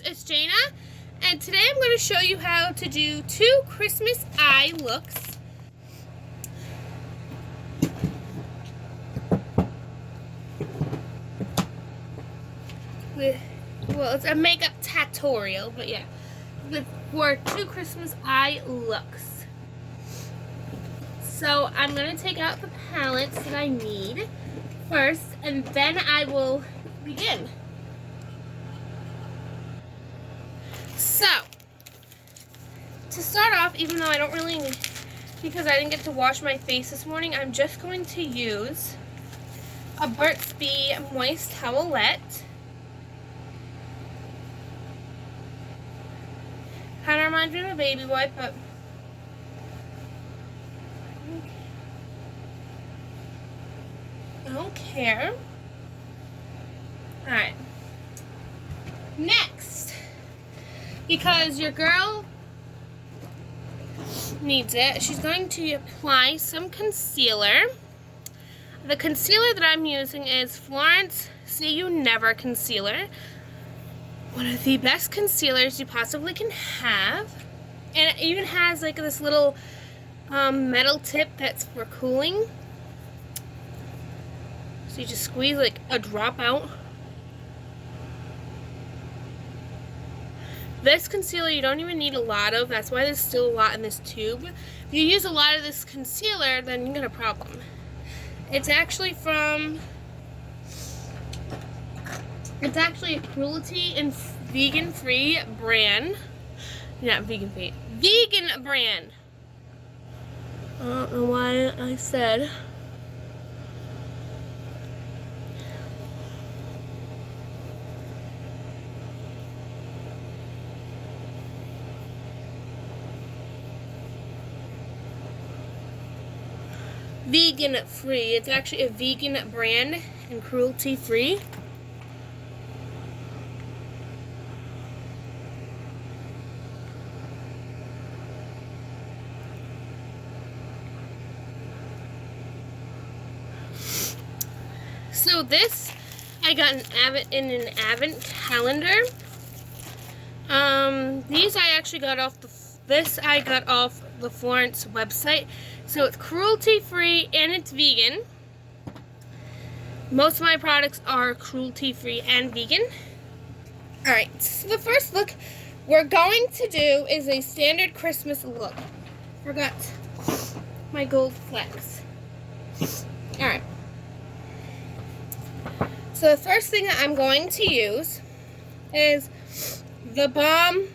it's Jana, and today I'm going to show you how to do 2 Christmas eye looks. Well, it's a makeup tutorial, but yeah, for 2 Christmas eye looks. So I'm going to take out the palettes that I need first, and then I will begin. So, to start off, even though I don't really need, because I didn't get to wash my face this morning, I'm just going to use a Burt's Bee Moist Towelette. Kind of reminds me of a baby wipe, but I don't care. Alright. Next, because your girl needs it, she's going to apply some concealer. The concealer that I'm using is Florence See You Never Concealer. One of the best concealers you possibly can have. And it even has like this little metal tip that's for cooling. So you just squeeze like a drop out. This concealer you don't even need a lot of. That's why there's still a lot in this tube. If you use a lot of this concealer, then you get a problem. It's actually a cruelty and vegan-free brand. Not vegan-free. Vegan brand. I don't know why I said. Vegan-free. It's actually a vegan brand and cruelty-free. So this I got in an Advent calendar. These I actually got off the Florence website. So it's cruelty-free and it's vegan. Most of my products are cruelty-free and vegan. Alright, so the first look we're going to do is a standard Christmas look. Forgot my gold flecks. Alright. So the first thing that I'm going to use is the Balm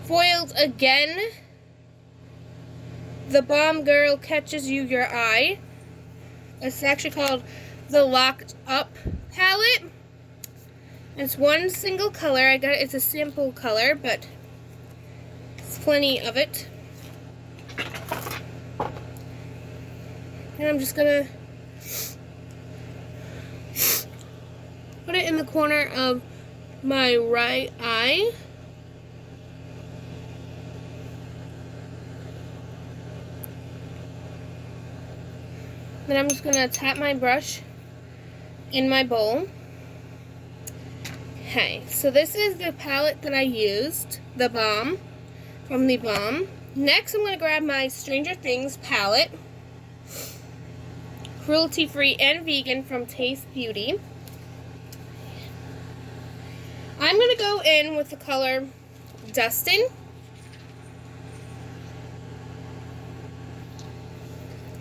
Foiled Again. The Balm Girl Catches You Your Eye. It's actually called the Locked Up palette. It's one single color. It's a sample color, but it's plenty of it. And I'm just gonna put it in the corner of my right eye. Then I'm just gonna tap my brush in my bowl. Okay, so this is the palette that I used, the Balm, from the Balm. Next, I'm gonna grab my Stranger Things palette. Cruelty-free and vegan from Taste Beauty. I'm going to go in with the color Dustin.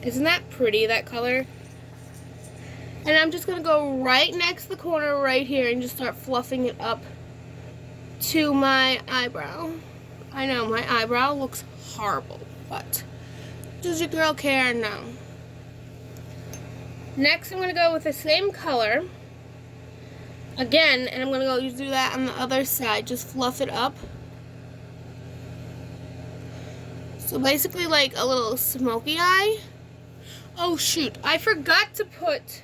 Isn't that pretty, that color? And I'm just going to go right next to the corner right here and just start fluffing it up to my eyebrow. I know, my eyebrow looks horrible, but does your girl care? No. Next, I'm going to go with the same color again, and I'm going to go do that on the other side. Just fluff it up. So basically like a little smoky eye. Oh shoot, I forgot to put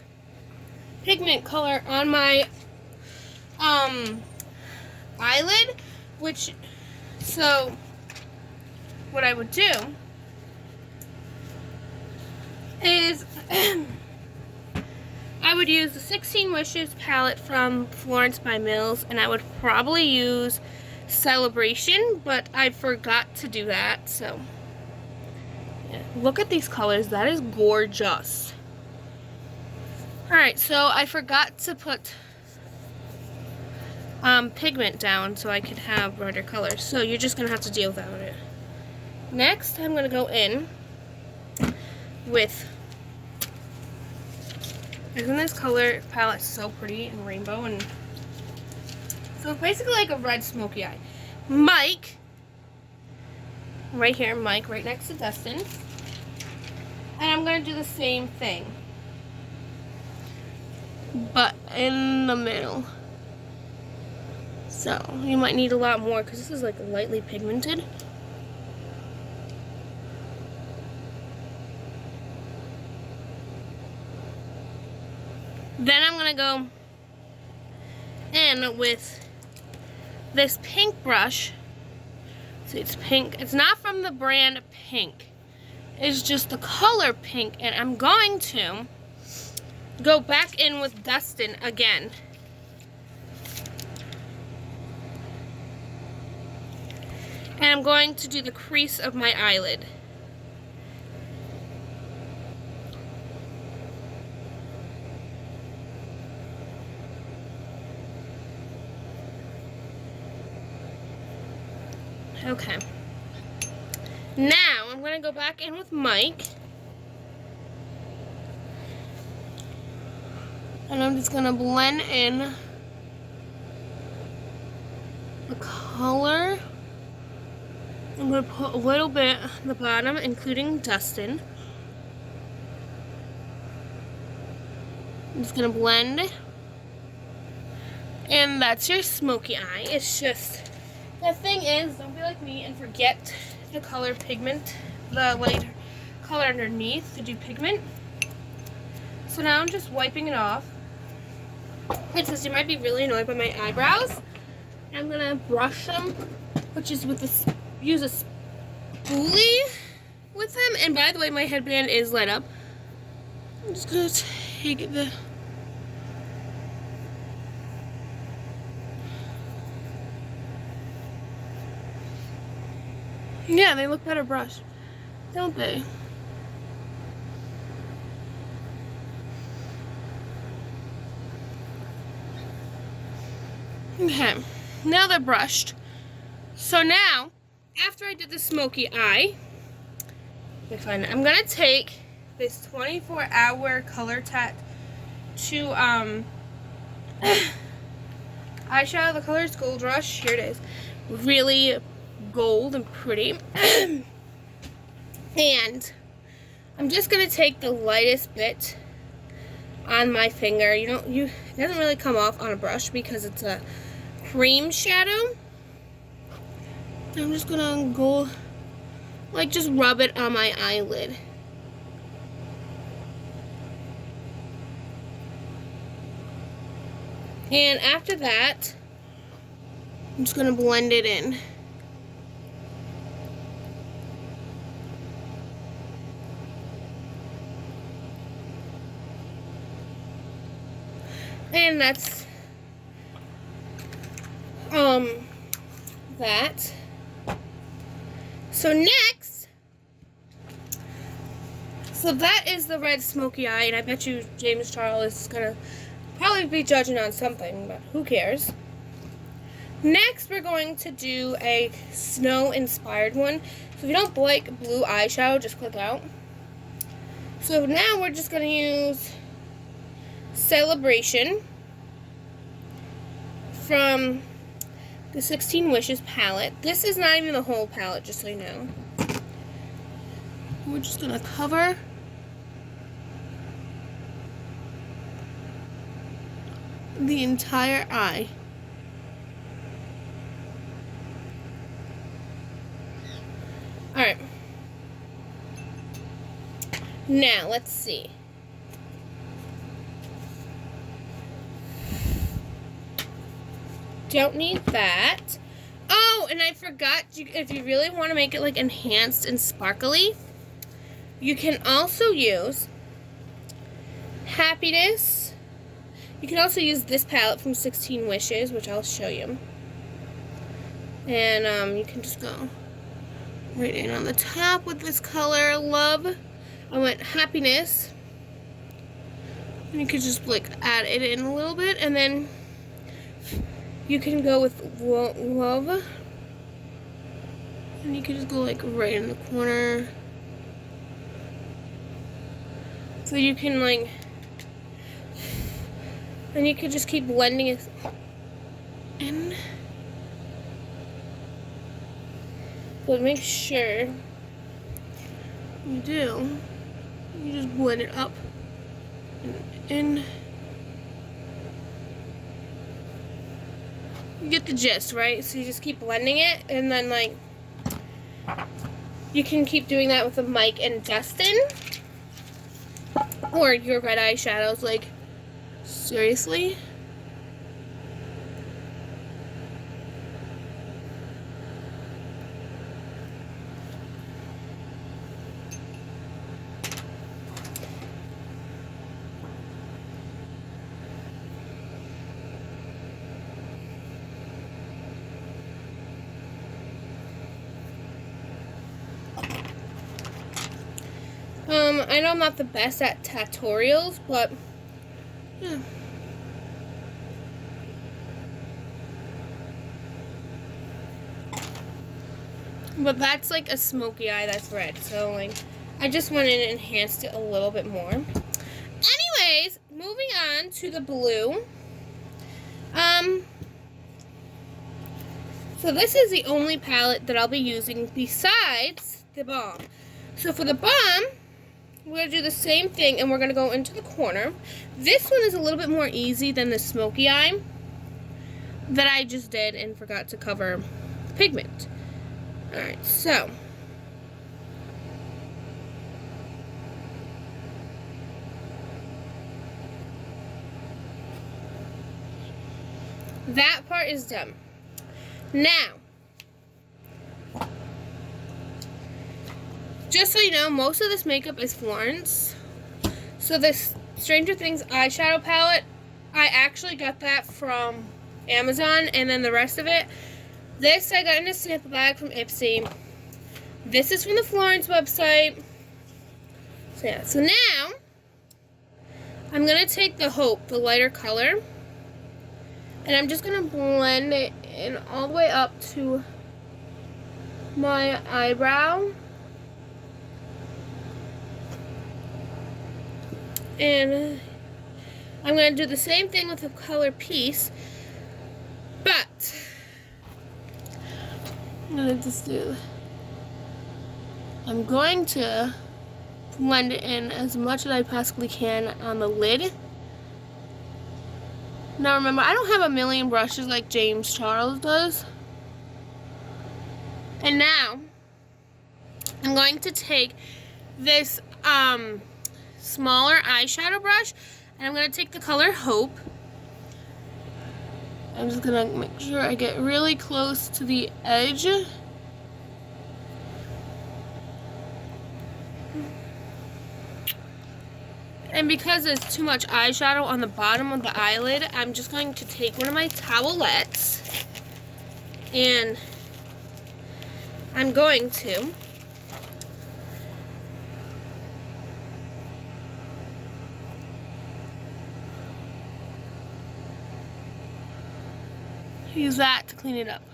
pigment color on my eyelid, so what I would do is I would use the 16 Wishes palette from Florence by Mills, and I would probably use Celebration, but I forgot to do that, so. Yeah. Look at these colors, that is gorgeous. Alright, so I forgot to put pigment down so I could have brighter colors, so you're just going to have to deal without it. Next, I'm going to go in with, isn't this color palette so pretty and rainbow, and so it's basically like a red smoky eye. Mike, right here, Mike, right next to Dustin, and I'm going to do the same thing, but in the middle. So you might need a lot more because this is like lightly pigmented. Then I'm going to go in with this pink brush. See, it's pink. It's not from the brand Pink. It's just the color pink. And I'm going to go back in with Dustin again. And I'm going to do the crease of my eyelid. Okay. Now I'm going to go back in with Mike. And I'm just going to blend in the color. I'm going to put a little bit at the bottom, including Dustin. I'm just going to blend. And that's your smoky eye. It's just, the thing is, don't be like me and forget the color pigment, the light color underneath to do pigment. So now I'm just wiping it off. It says you might be really annoyed by my eyebrows. I'm going to brush them, which is with this. Use a spoolie with them, and by the way, my headband is lit up. I'm just gonna take the yeah, they look better brushed, don't they? Okay, now they're brushed. So now, after I did the smoky eye, I'm gonna take this 24-hour color tat to eyeshadow. The color is Gold Rush. Here it is, really gold and pretty. And I'm just gonna take the lightest bit on my finger. It doesn't really come off on a brush because it's a cream shadow. I'm just gonna go, like, just rub it on my eyelid. And after that, I'm just gonna blend it in. And that's, that. So next, so that is the red smoky eye, and I bet you James Charles is gonna probably be judging on something, but who cares? Next, we're going to do a snow-inspired one. So if you don't like blue eyeshadow, just click out. So now we're just gonna use Celebration from the 16 Wishes palette. This is not even the whole palette, just so you know. We're just gonna cover the entire eye. Alright. Now, let's see. Don't need that. Oh, and I forgot, if you really want to make it like enhanced and sparkly, you can also use Happiness You can also use this palette from 16 Wishes, which I'll show you. And you can just go right in on the top with this color, Love. I went Happiness. And you could just like add it in a little bit, and then you can go with Love. And you can just go like right in the corner. So you can like, and you can just keep blending it in. But make sure you do. You just blend it up and in. You get the gist, right? So you just keep blending it, and then like you can keep doing that with the Mike and Dustin or your red eyeshadows. Like, seriously. I know I'm not the best at tutorials, but yeah. But that's like a smoky eye that's red, so like I just went in and enhanced it a little bit more. Anyways, moving on to the blue. So this is the only palette that I'll be using besides the Balm. So for the Balm, we're going to do the same thing, and we're going to go into the corner. This one is a little bit more easy than the smoky eye that I just did and forgot to cover the pigment. Alright, so that part is done. Now, just so you know, most of this makeup is Florence. So this Stranger Things eyeshadow palette, I actually got that from Amazon, and then the rest of it, this I got in a sample bag from Ipsy. This is from the Florence website. So yeah, so now I'm going to take the Hope, the lighter color, and I'm just going to blend it in all the way up to my eyebrow. And I'm going to do the same thing with the color Peace, but I'm going to blend it in as much as I possibly can on the lid. Now remember, I don't have a million brushes like James Charles does. And now I'm going to take this smaller eyeshadow brush, and I'm going to take the color Hope. I'm just going to make sure I get really close to the edge. And because there's too much eyeshadow on the bottom of the eyelid, I'm just going to take one of my towelettes, and I'm going to use that to clean it up.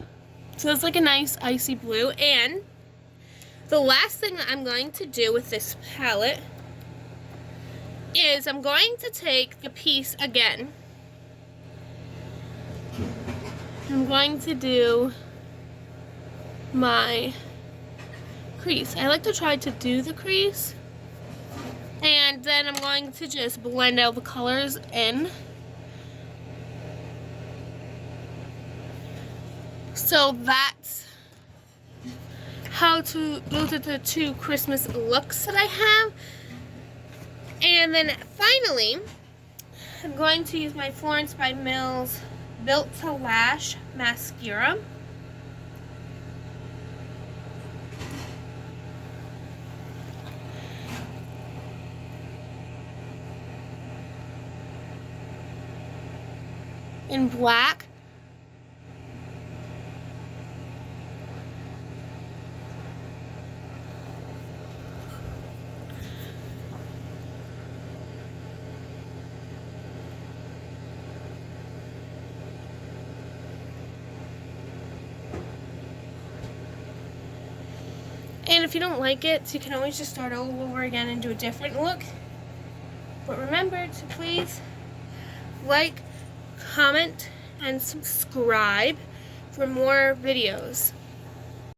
So it's like a nice icy blue. And the last thing that I'm going to do with this palette is I'm going to take the Peace again. I'm going to do my crease. I like to try to do the crease, and then I'm going to just blend out the colors in. So that's those are the two Christmas looks that I have. And then finally, I'm going to use my Florence by Mills Built to Lash mascara. in black. And if you don't like it, you can always just start all over again and do a different look. But remember to please like, comment, and subscribe for more videos.